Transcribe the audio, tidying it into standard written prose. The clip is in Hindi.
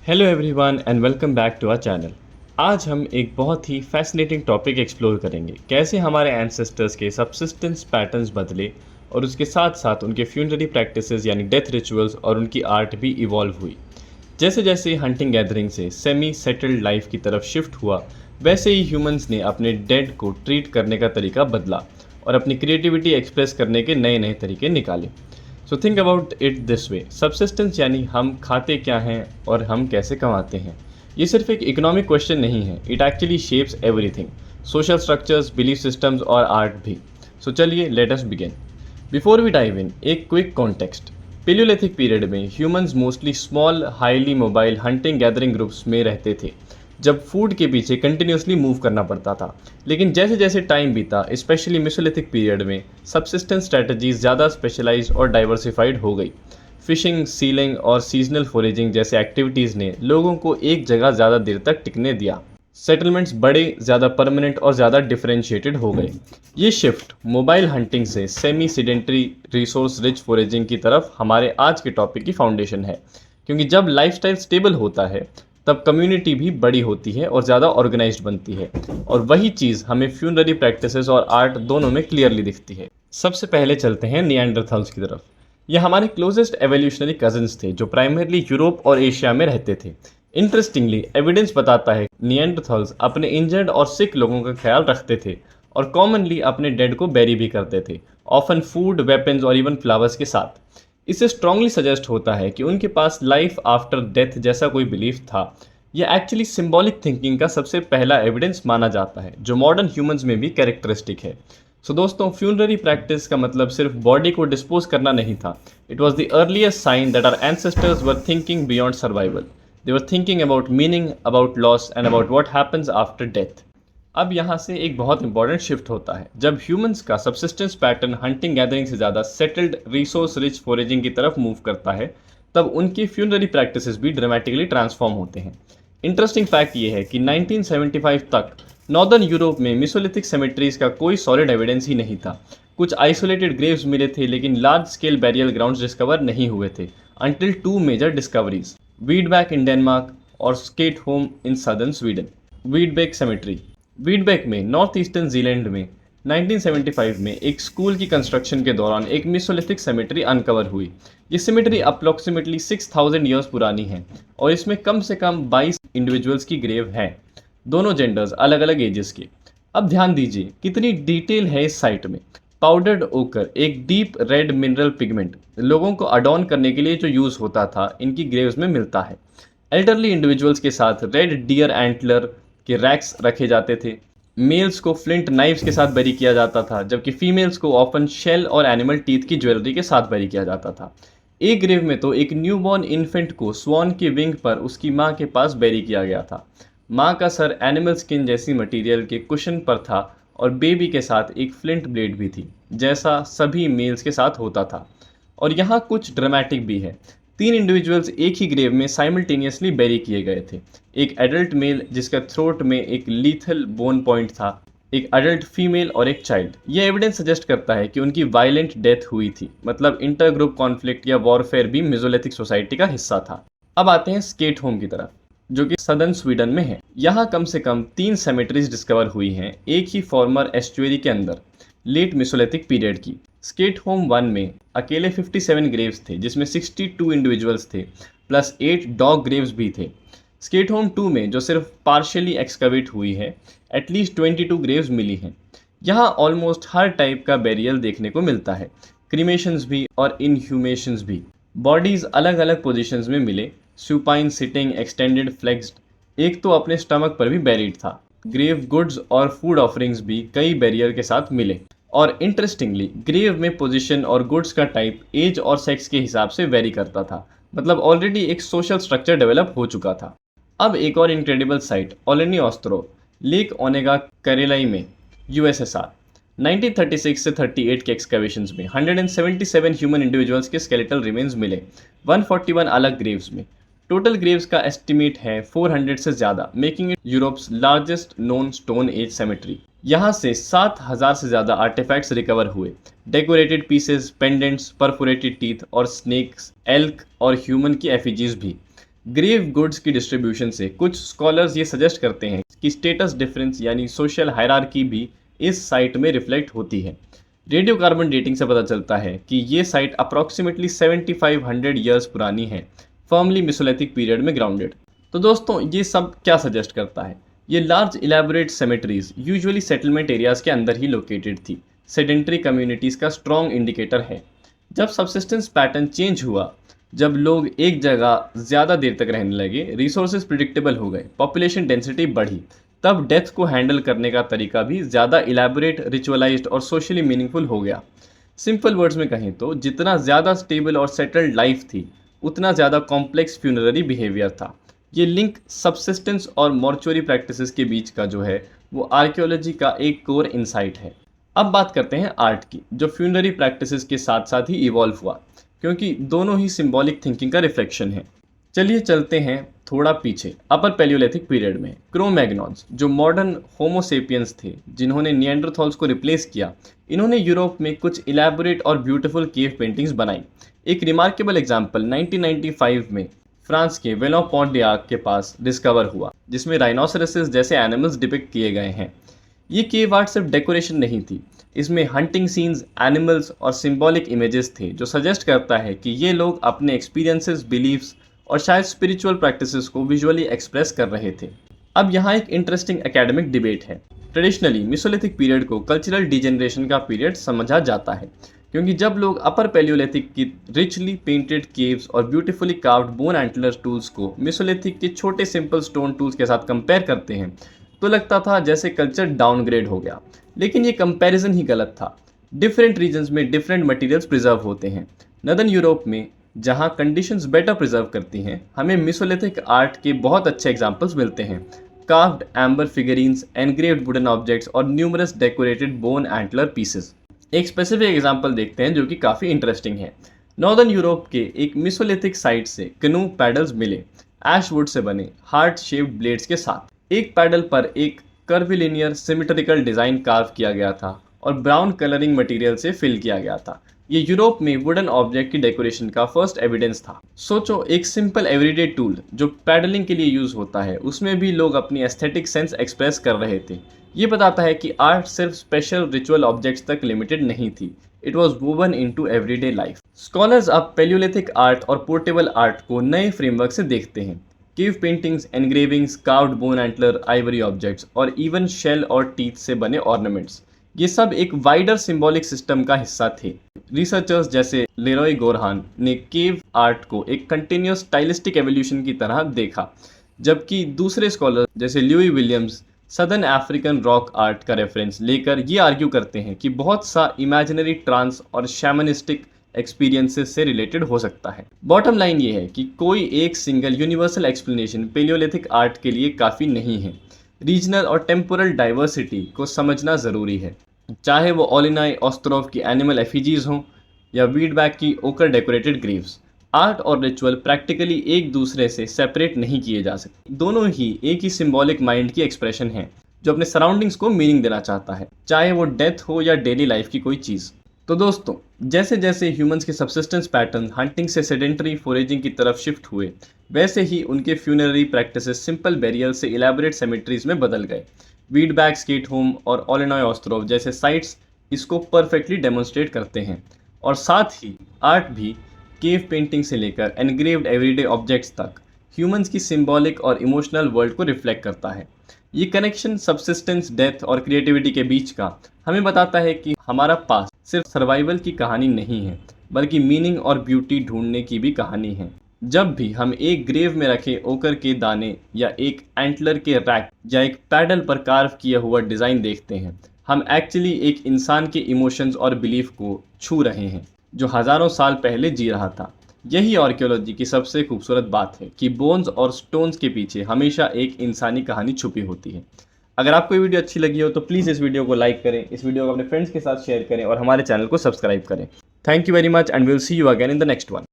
Hello everyone and welcome back to our channel. आज हम एक बहुत ही फैसिनेटिंग टॉपिक एक्सप्लोर करेंगे, कैसे हमारे एंसेस्टर्स के सबसिस्टेंस पैटर्न्स बदले और उसके साथ साथ उनके फ्यूनररी प्रैक्टिसेस यानी डेथ रिचुअल्स और उनकी आर्ट भी इवॉल्व हुई। जैसे जैसे हंटिंग गैदरिंग से सेमी सेटल्ड लाइफ की तरफ शिफ्ट हुआ, वैसे ही ह्यूमंस ने अपने डेड को ट्रीट करने का तरीका बदला और अपनी क्रिएटिविटी एक्सप्रेस करने के नए नए तरीके निकाले। So think about it this way, subsistence यानी हम खाते क्या हैं और हम कैसे कमाते हैं। ये सिर्फ एक इकोनॉमिक क्वेश्चन नहीं है, it actually shapes everything, social structures, belief systems और आर्ट भी। सो चलिए let us begin. Before we dive in, एक क्विक कॉन्टेक्स्ट। पेलियोलिथिक पीरियड में humans mostly small highly mobile hunting gathering groups में रहते थे, जब फूड के पीछे कंटिन्यूसली मूव करना पड़ता था। लेकिन जैसे जैसे टाइम बीता, स्पेशली मेसोलिथिक पीरियड में सब्सिस्टेंस स्ट्रैटेजीज ज़्यादा स्पेशलाइज्ड और डाइवर्सिफाइड हो गई। फिशिंग, सीलिंग और सीजनल फोरेजिंग जैसे एक्टिविटीज़ ने लोगों को एक जगह ज़्यादा देर तक टिकने दिया। सेटलमेंट्स बड़े, ज़्यादा परमानेंट और ज़्यादा डिफरेंशिएटेड हो गए। ये शिफ्ट मोबाइल हंटिंग से semi sedentary resource rich foraging की तरफ हमारे आज के टॉपिक की फाउंडेशन है, क्योंकि जब लाइफस्टाइल स्टेबल होता है तब कम्युनिटी भी बड़ी होती है और ज़्यादा ऑर्गेनाइज्ड बनती है, और वही चीज़ हमें फ्यूनररी प्रैक्टिसेस और आर्ट दोनों में क्लियरली दिखती है। सबसे पहले चलते हैं निएंडरथल्स की तरफ। ये हमारे क्लोजेस्ट एवोल्यूशनरी कजिन्स थे जो प्राइमरली यूरोप और एशिया में रहते थे। इंटरेस्टिंगली एविडेंस बताता है निएंडरथल्स अपने इंजर्ड और सिक लोगों का ख्याल रखते थे और कॉमनली अपने डेड को बैरी भी करते थे, ऑफन फूड, वेपन्स और इवन फ्लावर्स के साथ। इससे स्ट्रांगली सजेस्ट होता है कि उनके पास लाइफ आफ्टर डेथ जैसा कोई बिलीफ था। यह एक्चुअली सिंबॉलिक थिंकिंग का सबसे पहला एविडेंस माना जाता है, जो मॉडर्न ह्यूमंस में भी कैरेक्टरिस्टिक है। सो दोस्तों, फ्यूनररी प्रैक्टिस का मतलब सिर्फ बॉडी को डिस्पोज करना नहीं था। It was the earliest sign that our ancestors were thinking beyond survival. They were thinking about meaning, about loss and about what happens after death. अब यहाँ से एक बहुत इंपॉर्टेंट शिफ्ट होता है। जब ह्यूमंस का सबसिस्टेंस पैटर्न हंटिंग गैदरिंग से ज़्यादा सेटल्ड रिसोर्स रिच फोरेजिंग की तरफ मूव करता है, तब उनकी फ्यूनररी प्रैक्टिसेस भी ड्रामेटिकली ट्रांसफॉर्म होते हैं। इंटरेस्टिंग फैक्ट ये है कि 1975 तक नॉर्दर्न यूरोप में मेसोलिथिक सेमेट्रीज का कोई सॉलिड एविडेंस ही नहीं था। कुछ आइसोलेटेड ग्रेव्स मिले थे, लेकिन large scale burial grounds discover नहीं हुए थे until two major discoveries, Vedbaek in Denmark और Skateholm in southern Sweden. Vedbaek cemetery Vedbaek में नॉर्थ ईस्टर्न जीलैंड में 1975 में एक स्कूल की कंस्ट्रक्शन के दौरान एक मेसोलिथिक सेमेट्री अनकवर हुई। ये सेमेट्री अप्रोक्सीमेटली 6000 ईयर्स पुरानी है और इसमें कम से कम 22 इंडिविजुअल्स की ग्रेव हैं, दोनों जेंडर्स, अलग अलग एजेस के। अब ध्यान दीजिए कितनी डिटेल है इस साइट में। पाउडर्ड ओकर, एक डीप रेड मिनरल पिगमेंट, लोगों को अडॉर्न करने के लिए जो यूज़ होता था, इनकी ग्रेव्स में मिलता है। एल्डरली इंडिविजुअल्स के साथ रेड डियर एंटलर के रैक्स रखे जाते थे। मेल्स को फ्लिंट नाइफ्स के साथ बरी किया जाता था, जबकि फीमेल्स को ऑफन शेल और एनिमल टीथ की ज्वेलरी के साथ बरी किया जाता था। एक ग्रेव में तो एक न्यूबॉर्न इन्फेंट को स्वॉन के विंग पर उसकी माँ के पास बैरी किया गया था। माँ का सर एनिमल स्किन जैसी मटेरियल के कुशन पर था और बेबी के साथ एक फ्लिंट ब्लेड भी थी, जैसा सभी मेल्स के साथ होता था। और यहाँ कुछ ड्रामेटिक भी है। 3 इंडिविजुअल्स एक ही ग्रेव में साइमल्टेनियसली बैरी किए गए थे। एक एडल्ट मेल जिसका थ्रोट में एक लीथल बोन पॉइंट था, एक एडल्ट फीमेल और एक चाइल्ड। यह एविडेंस सजेस्ट करता है कि उनकी वायलेंट डेथ हुई थी, मतलब इंटर ग्रुप कॉन्फ्लिक्ट या वॉरफेयर भी मेसोलिथिक सोसाइटी का हिस्सा था। अब आते हैं स्केटहोम की तरफ, जो कि सदर्न स्वीडन में है। यहाँ कम से कम 3 सेमेट्रीज डिस्कवर हुई हैं एक ही फॉर्मर एस्चुअरी के अंदर, लेट मेसोलिथिक पीरियड की। स्केटहोम 1 में अकेले 57 ग्रेव्स थे, जिसमें 62 इंडिविजुअल्स थे, प्लस 8 डॉग ग्रेव्स भी थे। स्केटहोम 2 में, जो सिर्फ पार्शियली एक्सकवेट हुई है, एटलीस्ट 22 ग्रेव्स मिली हैं। यहाँ ऑलमोस्ट हर टाइप का बेरियल देखने को मिलता है, क्रीमेशंस भी और इनह्यूमेशंस भी। बॉडीज अलग अलग पोजीशंस में मिले, सुपाइन, सिटिंग, एक्सटेंडेड, फ्लेक्स्ड। एक तो अपने स्टमक पर भी बेरिड था। ग्रेव गुड्स और फूड ऑफरिंग्स भी कई बैरियर के साथ मिले। और इंटरेस्टिंगली, ग्रेव में पोजीशन और गुड्स का टाइप एज और सेक्स के हिसाब से वेरी करता था, मतलब ऑलरेडी एक सोशल स्ट्रक्चर डेवलप हो चुका था। अब एक और incredible site, Oleni Ostrov, lake Onega, Karelia में, यूएसएसआर। 1936 से 38 के एक्सकवेशंस में 177 ह्यूमन इंडिविजुअल्स के स्केलेटल रिमेन्स मिले, 141 अलग ग्रेव्स में। टोटल ग्रेव्स का एस्टिमेट है 400 से ज़्यादा, making it Europe's largest known stone age cemetery. यहाँ से 7000 से ज़्यादा आर्टिफैक्ट्स रिकवर हुए, decorated pieces, pendants, perforated teeth और स्नेक्स, एल्क और ह्यूमन की एफिजीज भी। ग्रेव गुड्स की डिस्ट्रीब्यूशन से कुछ स्कॉलर्स ये सजेस्ट करते हैं कि स्टेटस डिफरेंस यानी सोशल हायरार्की भी इस साइट में रिफ्लेक्ट होती है। रेडियोकार्बन डेटिंग से पता चलता है कि ये साइट अप्रॉक्सीमेटली 7500 ईयर्स पुरानी है, फर्मली मेसोलिथिक पीरियड में ग्राउंडेड। तो दोस्तों ये सब क्या सजेस्ट करता है? ये large elaborate cemeteries usually settlement areas के अंदर ही लोकेटेड थी, सेडेंट्री कम्युनिटीज का स्ट्रॉन्ग इंडिकेटर है। जब सबसिस्टेंस पैटर्न चेंज हुआ, जब लोग एक जगह ज़्यादा देर तक रहने लगे, रिसोर्सेज प्रिडिक्टेबल हो गए, पॉपुलेशन डेंसिटी बढ़ी, तब डेथ को हैंडल करने का तरीका भी ज़्यादा इलेबोरेट, रिचुअलाइज्ड और सोशली मीनिंगफुल हो गया। सिंपल वर्ड्स में कहें तो जितना ज़्यादा स्टेबल और सेटल्ड लाइफ थी, उतना ज़्यादा कॉम्प्लेक्स फ्यूनररी बिहेवियर था। ये लिंक सबसिस्टेंस और मॉर्चुअरी प्रैक्टिसेस के बीच का जो है वो आर्कियोलॉजी का एक कोर इंसाइट है। अब बात करते हैं आर्ट की, जो फ्यूनररी प्रैक्टिसेस के साथ साथ ही इवॉल्व हुआ, क्योंकि दोनों ही सिंबॉलिक थिंकिंग का रिफ्लेक्शन है। चलिए चलते हैं थोड़ा पीछे, अपर पैलियोलिथिक पीरियड में। क्रो-मैग्नॉन्स जो मॉडर्न होमोसेपियंस थे, जिन्होंने निएंडरथॉल्स को रिप्लेस किया, इन्होंने यूरोप में कुछ इलेबोरेट और ब्यूटीफुल केव पेंटिंग्स बनाई। एक रिमार्केबल एग्जाम्पल 1995 में फ्रांस के वेलों-पॉन्ट-डे-आर्क के पास डिस्कवर हुआ, जिसमें राइनोसेरसेस जैसे एनिमल्स डिपिक्ट किए गए हैं। ये केव आर्ट सिर्फ डेकोरेशन नहीं थी, इसमें हंटिंग सीन्स, एनिमल्स और सिंबॉलिक इमेजेस थे, जो सजेस्ट करता है कि ये लोग अपने एक्सपीरियंसेस, बिलीव्स और शायद स्पिरिचुअल प्रैक्टिसेस को विजुअली एक्सप्रेस कर रहे थे। अब यहाँ एक इंटरेस्टिंग एकेडमिक डिबेट है। ट्रेडिशनली मेसोलिथिक पीरियड को कल्चरल डिजेनरेशन का पीरियड समझा जाता है, क्योंकि जब लोग अपर पैलियोलिथिक की रिचली पेंटेड केव्स और beautifully carved bone antler tools को मेसोलिथिक के छोटे सिंपल स्टोन टूल्स के साथ कंपेयर करते हैं, तो लगता था जैसे कल्चर डाउनग्रेड हो गया। लेकिन ये कंपैरिजन ही गलत था। डिफरेंट रीजन्स में डिफरेंट मटेरियल्स प्रिजर्व होते हैं। नदर्न यूरोप में जहाँ कंडीशंस बेटर प्रिजर्व करती हैं, हमें मेसोलिथिक आर्ट के बहुत अच्छे एग्जाम्पल्स मिलते हैं। Carved amber figurines, engraved wooden objects और numerous decorated bone antler pieces. एक स्पेसिफिक एग्जाम्पल देखते हैं जो कि काफ़ी इंटरेस्टिंग है। नॉर्दर्न यूरोप के एक मेसोलिथिक साइट से कनू पैडल्स मिले, ऐश वुड से बने हार्ट शेप्ड ब्लेड्स के साथ। एक पैडल पर एक कर्विलिनियर सिमेट्रिकल डिज़ाइन कार्व किया गया था और ब्राउन कलरिंग मटेरियल से फिल किया गया था। ये यूरोप में वुडन ऑब्जेक्ट की डेकोरेशन का फर्स्ट एविडेंस था। सोचो, एक सिंपल एवरीडे टूल जो पैडलिंग के लिए यूज होता है, उसमें भी लोग अपनी एस्थेटिक सेंस एक्सप्रेस कर रहे थे। ये बताता है कि आर्ट सिर्फ स्पेशल रिचुअल ऑब्जेक्ट्स तक लिमिटेड नहीं थी, it was woven into everyday life. Scholars अब पैलियोलिथिक आर्ट और पोर्टेबल आर्ट को नए फ्रेमवर्क से देखते हैं। Cave paintings, engravings, carved bone antler, Ivory objects और इवन शेल और टीथ से बने ऑर्नामेंट्स, ये सब एक वाइडर सिंबॉलिक सिस्टम का हिस्सा थे। रिसर्चर्स जैसे लेरॉय गोरहान ने केव आर्ट को एक कंटिन्यूस स्टाइलिस्टिक एवोल्यूशन की तरह देखा, जबकि दूसरे स्कॉलर जैसे Louie Williams southern African rock art का रेफरेंस लेकर ये आर्ग्यू करते हैं कि बहुत सा इमेजिनरी ट्रांस और शैमनिस्टिक एक्सपीरियंसेस से रिलेटेड हो सकता है। बॉटम लाइन ये है कि कोई एक single universal explanation Palaeolithic art के लिए काफ़ी नहीं है। रीजनल और टेम्पोरल डाइवर्सिटी को समझना ज़रूरी है, चाहे वो ओलिनाई ऑस्ट्रोव की एनिमल एफिजीज हों या वीडबैक की ओकर डेकोरेटेड ग्रेव्स। आर्ट और रिचुअल प्रैक्टिकली एक दूसरे से सेपरेट नहीं किए जा सकते। दोनों ही एक ही सिंबॉलिक माइंड की एक्सप्रेशन है, जो अपने सराउंडिंग्स को मीनिंग देना चाहता है, चाहे वो डेथ हो या डेली लाइफ की कोई चीज़। तो दोस्तों, जैसे जैसे ह्यूमंस के सबसिस्टेंस पैटर्न हंटिंग से सेडेंटरी फोरेजिंग की तरफ शिफ्ट हुए, वैसे ही उनके फ्यूनररी प्रैक्टिसेस सिंपल बेरियल से इलेबोरेट सेमेट्रीज में बदल गए। वीडबैक, स्केट होम और ओलिनॉय ऑस्ट्रोव जैसे साइट्स इसको परफेक्टली डेमोन्स्ट्रेट करते हैं। और साथ ही आर्ट भी केव पेंटिंग से लेकर एनग्रेव्ड एवरीडे ऑब्जेक्ट्स तक ह्यूमंस की सिंबॉलिक और इमोशनल वर्ल्ड को रिफ्लेक्ट करता है। ये कनेक्शन सबसिस्टेंस, डेथ और क्रिएटिविटी के बीच का हमें बताता है कि हमारा पास सिर्फ सर्वाइवल की कहानी नहीं है, बल्कि मीनिंग और ब्यूटी ढूंढने की भी कहानी है। जब भी हम एक ग्रेव में रखे ओकर के दाने या एक एंटलर के रैक या एक पैडल पर कार्व किया हुआ डिज़ाइन देखते हैं, हम एक्चुअली एक इंसान के इमोशंस और बिलीफ को छू रहे हैं, जो हज़ारों साल पहले जी रहा था। यही आर्कियोलॉजी की सबसे खूबसूरत बात है कि बोन्स और स्टोन्स के पीछे हमेशा एक इंसानी कहानी छुपी होती है। अगर आपको ये वीडियो अच्छी लगी हो तो प्लीज़ इस वीडियो को लाइक करें, इस वीडियो को अपने फ्रेंड्स के साथ शेयर करें और हमारे चैनल को सब्सक्राइब करें। Thank you very much and will see you again in the next one.